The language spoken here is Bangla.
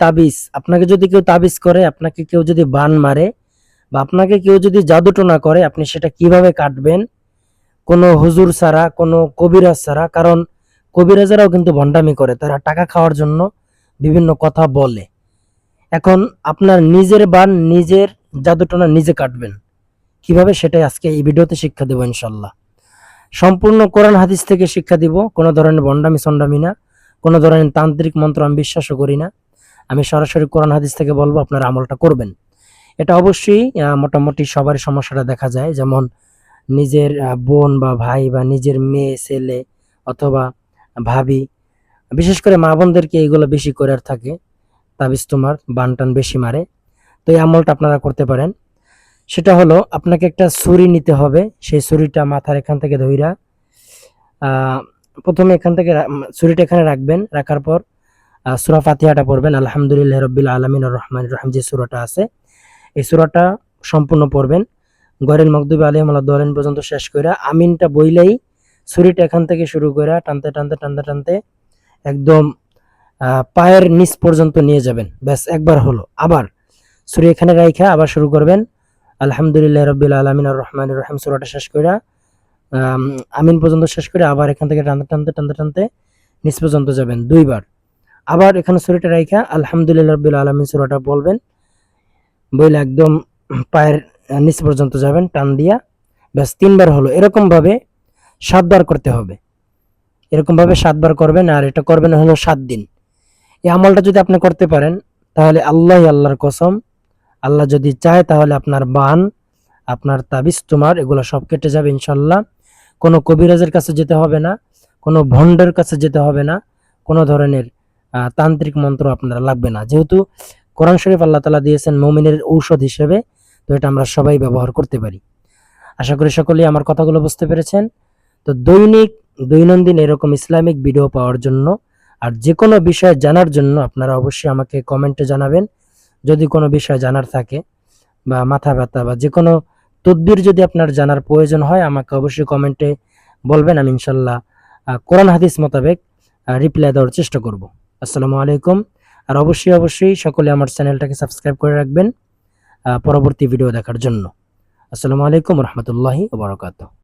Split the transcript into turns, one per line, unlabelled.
তাবিজ, আপনাকে যদি কেউ তাবিজ করে, আপনাকে কেউ যদি বান মারে বা আপনাকে কেউ যদি জাদুটোনা করে, আপনি সেটা কিভাবে কাটবেন কোনো হুজুর ছাড়া, কোনো কবিরাজ ছাড়া। কারণ কবিরাজেরাও কিন্তু ভণ্ডামি করে, তারা টাকা খাওয়ার জন্য বিভিন্ন কথা বলে। এখন আপনার নিজের বান, নিজের জাদুটোনা নিজে কাটবেন কিভাবে, সেটাই আজকে এই ভিডিওতে শিক্ষা দেবো ইনশাল্লাহ। সম্পূর্ণ কোরআন হাদিস থেকে শিক্ষা দিব, কোনো ধরনের ভণ্ডামি সন্ডামি না, কোনো ধরনের তান্ত্রিক মন্ত্র আমি বিশ্বাসও করি না। আমি সরাসরি কোরআন হাদিস থেকে বলবো, আপনারা আমলটা করবেন। এটা অবশ্যই মোটামুটি সবারই সমস্যাটা দেখা যায়, যেমন নিজের বোন বা ভাই বা নিজের মেয়ে ছেলে অথবা ভাবি, বিশেষ করে মা বোনদেরকে এইগুলো বেশি করে আর থাকে, তাবিজ তোমার বান টান বেশি মারে। তো এই আমলটা আপনারা করতে পারেন। সেটা হলো, আপনাকে একটা ছুরি নিতে হবে। সেই ছুরিটা মাথার এখান থেকে ধইরা প্রথমে এখান থেকে ছুরিটা এখানে রাখবেন। রাখার পর সূরা ফাতিহাটা পড়বেন, আলহামদুলিল্লাহি রাব্বিল আলামিন আর রহমানির রহিম যে সূরাটা আছে, এই সূরাটা সম্পূর্ণ পড়বেন। গয়রিল মাগদুবি আলাইহিম ওয়ালাদ-দাল্লিন পর্যন্ত শেষ কইরা আমিনটা বইলেই ছুরিটা এখান থেকে শুরু কইরা টানতে টানতে টানতে টানতে একদম পায়ের নিচ পর্যন্ত নিয়ে যাবেন। ব্যাস একবার হলো। আবার ছুরি এখানে রাইখা আবার শুরু করবেন, আলহামদুলিল্লাহি রাব্বিল আলামিন আর রহমানির রহিম সূরাটা শেষ কইরা আমিন পর্যন্ত শেষ করে আবার এখান থেকে টানতে টানতে টানতে টানতে নিচ পর্যন্ত যাবেন দুইবার। আবার এখানে ছুরিটা রাইখা আলহামদুলিল্লাহি রাব্বিল আলামিন সূরাটা বলবেন, বইলে একদম পায়ের নিচ পর্যন্ত যাবেন টান দিয়া। ব্যাস তিনবার হলো। এরকম ভাবে 7 বার করতে হবে। এরকম ভাবে 7 বার করবেন, আর এটা করবেন হলো 7 দিন। এই আমলটা যদি আপনি করতে পারেন, তাহলে আল্লাহর কসম, আল্লাহ যদি চায় তাহলে আপনার বান, আপনার তাবিজ তোমার এগুলো সব কেটে যাবে ইনশাল্লাহ। কোনো কবিরাজের কাছে যেতে হবে না, কোনো ভণ্ডের কাছে যেতে হবে না, কোনো ধরনের তান্ত্রিক মন্ত্র আপনার লাগবে না। যেহেতু কোরআন শরীফ আল্লাহ তাআলা দিয়েছেন মুমিনের ঔষধ হিসেবে, তো এটা আমরা সবাই ব্যবহার করতে পারি। আশা করি সকলেই আমার কথাগুলো বুঝতে পেরেছেন। তো দৈনন্দিন এরকম ইসলামিক ভিডিও পাওয়ার জন্য আর যে কোনো বিষয় জানার জন্য আপনারা অবশ্যই আমাকে কমেন্টে জানাবেন। যদি কোনো বিষয় জানার থাকে বা মাথা ব্যথা বা যে কোনো তদবির যদি আপনার জানার প্রয়োজন হয়, আমাকে অবশ্যই কমেন্টে বলবেন। আমি ইনশাল্লাহ কোরআন হাদিস মোতাবেক রিপ্লাই দেওয়ার চেষ্টা করব। আসসালামু আলাইকুম। আর অবশ্যই সকলে আমার চ্যানেলটাকে সাবস্ক্রাইব করে রাখবেন পরবর্তী ভিডিও দেখার জন্য। আসসালামু আলাইকুম রহমতুল্লাহি ওয়া বারাকাতুহু।